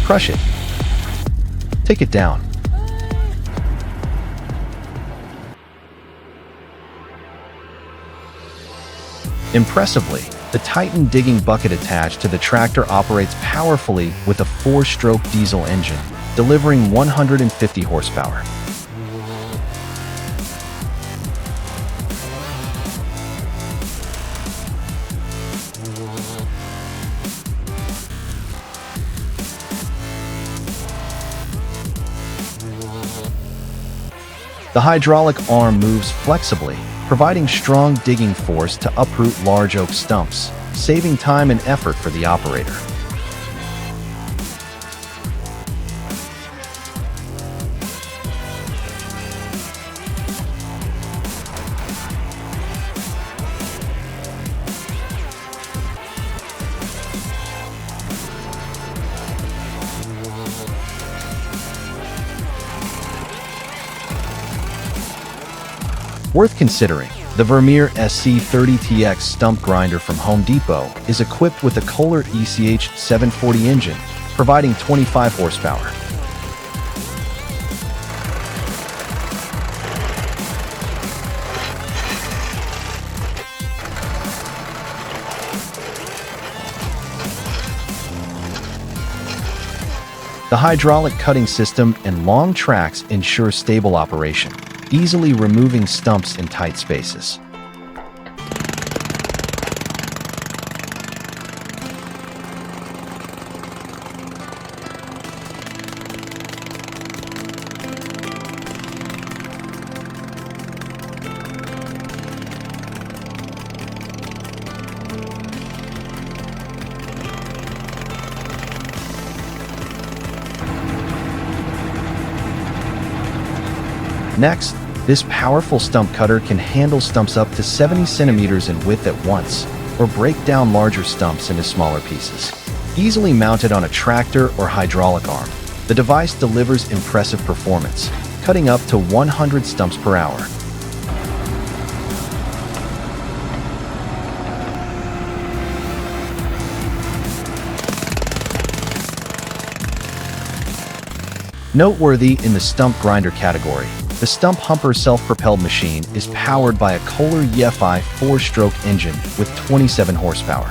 Crush it. Take it down. Impressively, the Titan digging bucket attached to the tractor operates powerfully with a 4-stroke diesel engine, delivering 150 horsepower. The hydraulic arm moves flexibly, providing strong digging force to uproot large oak stumps, saving time and effort for the operator. Worth considering, the Vermeer SC30TX stump grinder from Home Depot is equipped with a Kohler ECH 740 engine, providing 25 horsepower. The hydraulic cutting system and long tracks ensure stable operation, easily removing stumps in tight spaces. Next, this powerful stump cutter can handle stumps up to 70 centimeters in width at once, or break down larger stumps into smaller pieces. Easily mounted on a tractor or hydraulic arm, the device delivers impressive performance, cutting up to 100 stumps per hour. Noteworthy in the stump grinder category, the Stump Humper self-propelled machine is powered by a Kohler EFI 4-stroke engine with 27 horsepower.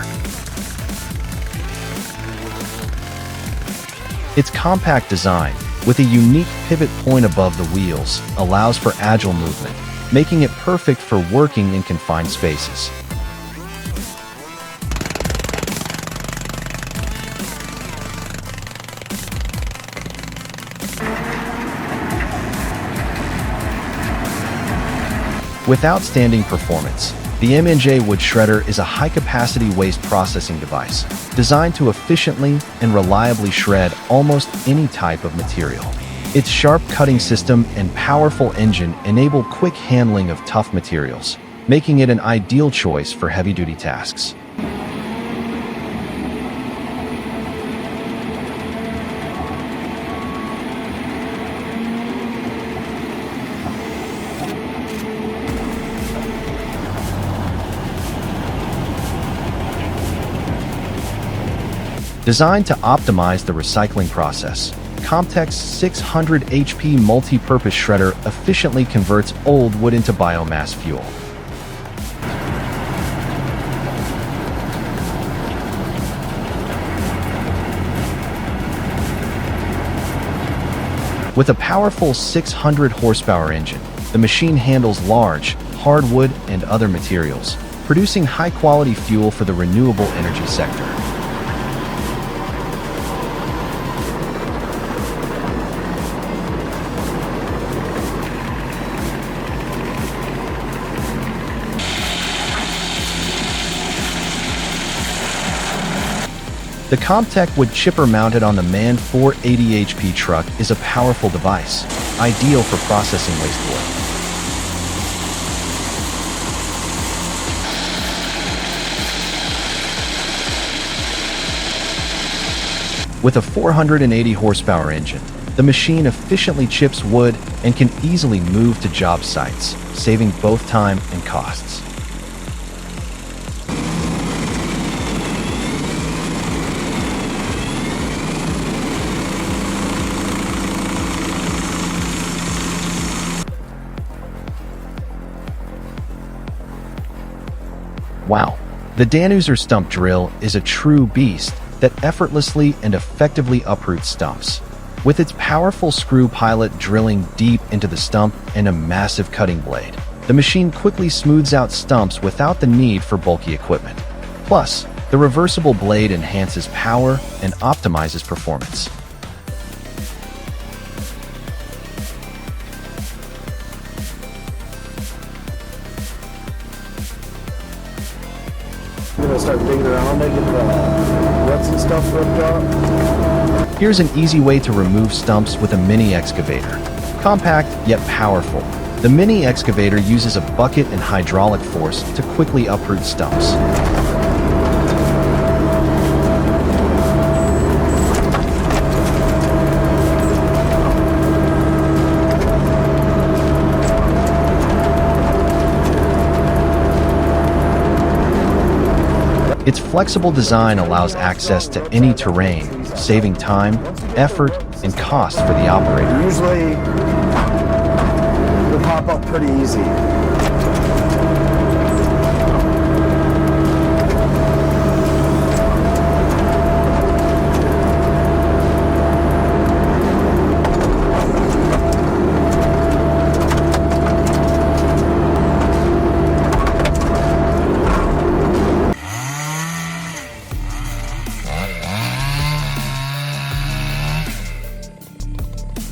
Its compact design, with a unique pivot point above the wheels, allows for agile movement, making it perfect for working in confined spaces. With outstanding performance, the M&J Wood Shredder is a high-capacity waste processing device designed to efficiently and reliably shred almost any type of material. Its sharp cutting system and powerful engine enable quick handling of tough materials, making it an ideal choice for heavy-duty tasks. Designed to optimize the recycling process, Comtech's 600 HP multi-purpose shredder efficiently converts old wood into biomass fuel. With a powerful 600 horsepower engine, the machine handles large, hardwood, and other materials, producing high-quality fuel for the renewable energy sector. The Comtech wood chipper mounted on the manned 480 HP truck is a powerful device, ideal for processing waste wood. With a 480 horsepower engine, the machine efficiently chips wood and can easily move to job sites, saving both time and costs. The Danuser stump drill is a true beast that effortlessly and effectively uproots stumps. With its powerful screw pilot drilling deep into the stump and a massive cutting blade, the machine quickly smooths out stumps without the need for bulky equipment. Plus, the reversible blade enhances power and optimizes performance. I'm gonna start digging around it, get the roots and stuff ripped out. Here's an easy way to remove stumps with a mini excavator. Compact yet powerful, the mini excavator uses a bucket and hydraulic force to quickly uproot stumps. Its flexible design allows access to any terrain, saving time, effort, and cost for the operator. Usually, it'll pop up pretty easy.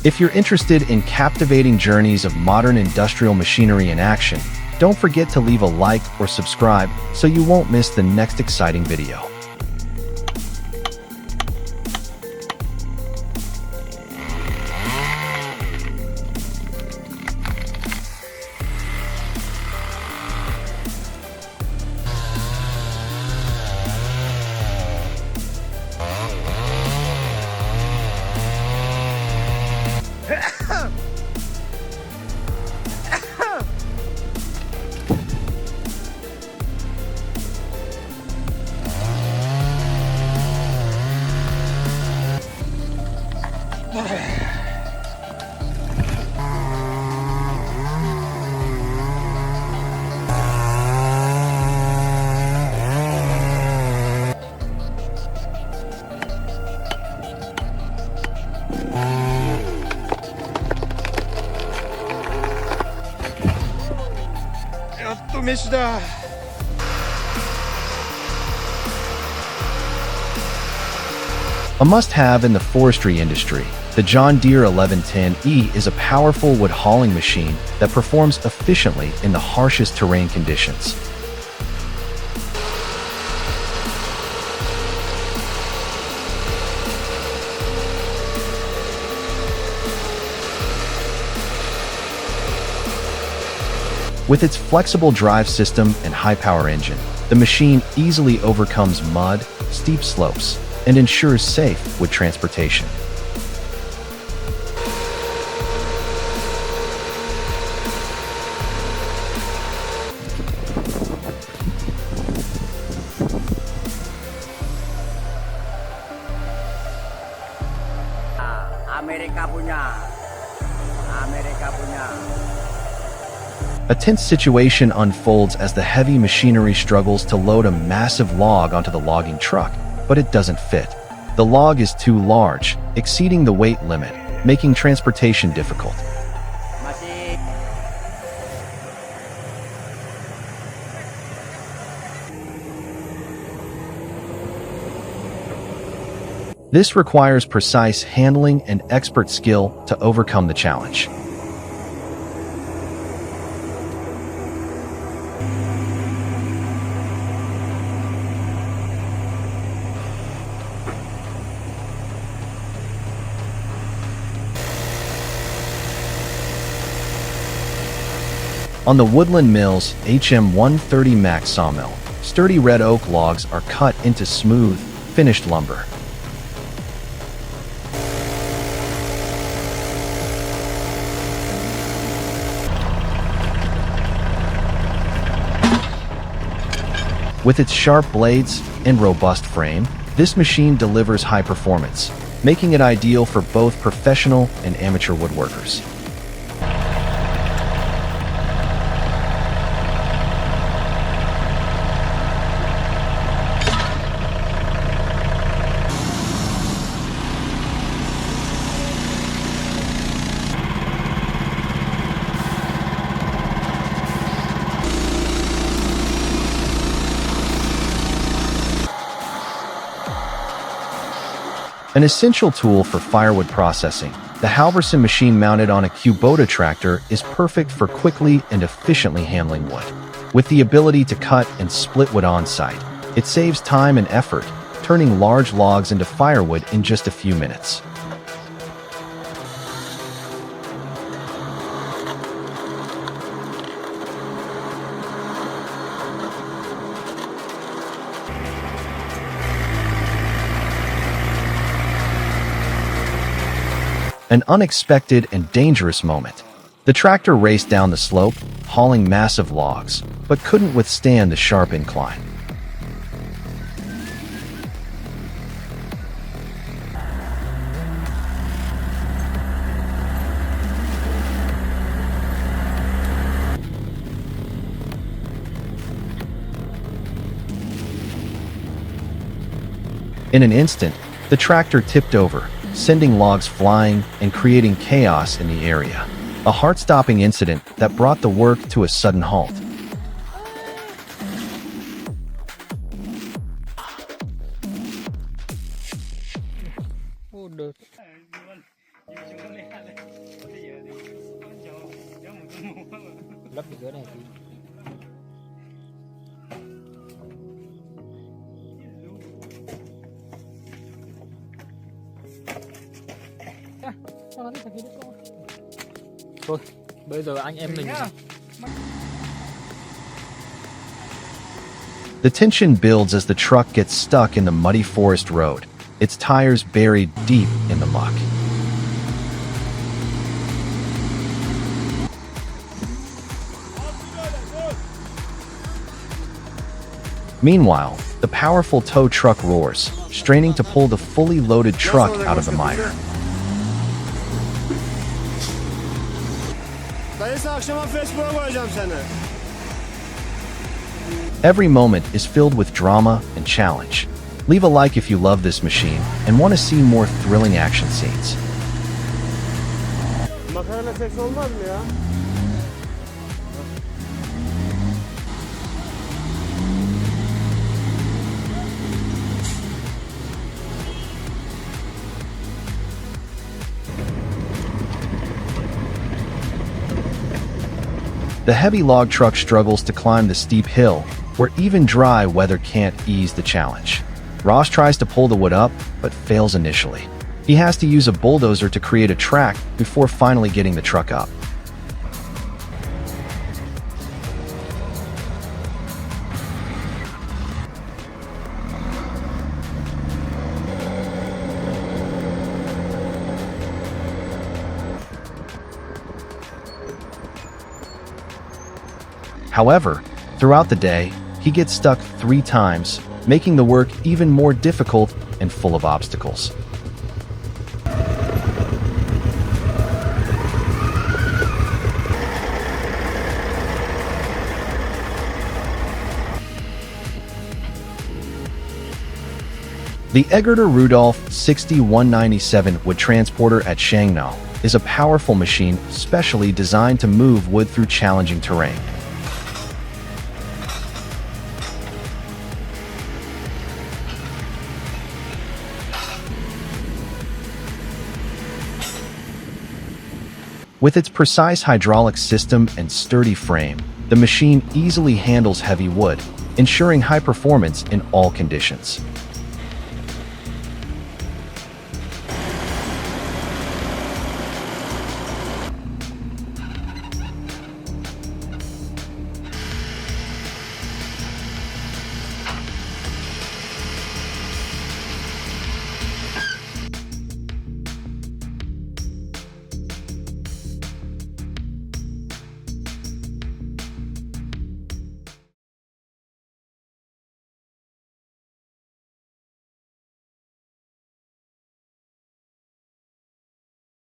If you're interested in captivating journeys of modern industrial machinery in action, don't forget to leave a like or subscribe so you won't miss the next exciting video. A must-have in the forestry industry, the John Deere 1110E is a powerful wood hauling machine that performs efficiently in the harshest terrain conditions. With its flexible drive system and high-power engine, the machine easily overcomes mud, steep slopes, and ensures safe wood transportation. Amerika punya. A tense situation unfolds as the heavy machinery struggles to load a massive log onto the logging truck, but it doesn't fit. The log is too large, exceeding the weight limit, making transportation difficult. This requires precise handling and expert skill to overcome the challenge. On the Woodland Mills HM130 Max sawmill, sturdy red oak logs are cut into smooth, finished lumber. With its sharp blades and robust frame, this machine delivers high performance, making it ideal for both professional and amateur woodworkers. An essential tool for firewood processing, the Halverson machine mounted on a Kubota tractor is perfect for quickly and efficiently handling wood. With the ability to cut and split wood on-site, it saves time and effort, turning large logs into firewood in just a few minutes. An unexpected and dangerous moment. The tractor raced down the slope, hauling massive logs, but couldn't withstand the sharp incline. In an instant, the tractor tipped over, sending logs flying and creating chaos in the area. A heart-stopping incident that brought the work to a sudden halt. Thôi, bây giờ anh em mình The tension builds as the truck gets stuck in the muddy forest road, its tires buried deep in the muck. Meanwhile, the powerful tow truck roars, straining to pull the fully loaded truck out of the mire. Every moment is filled with drama and challenge. Leave a like if you love this machine and want to see more thrilling action scenes. Makarayla seks olmaz mı ya? The heavy log truck struggles to climb the steep hill, where even dry weather can't ease the challenge. Ross tries to pull the wood up, but fails initially. He has to use a bulldozer to create a track before finally getting the truck up. However, throughout the day, he gets stuck 3 times, making the work even more difficult and full of obstacles. The Excavator Rudolph 6197 wood transporter at Shangnau is a powerful machine specially designed to move wood through challenging terrain. With its precise hydraulic system and sturdy frame, the machine easily handles heavy wood, ensuring high performance in all conditions.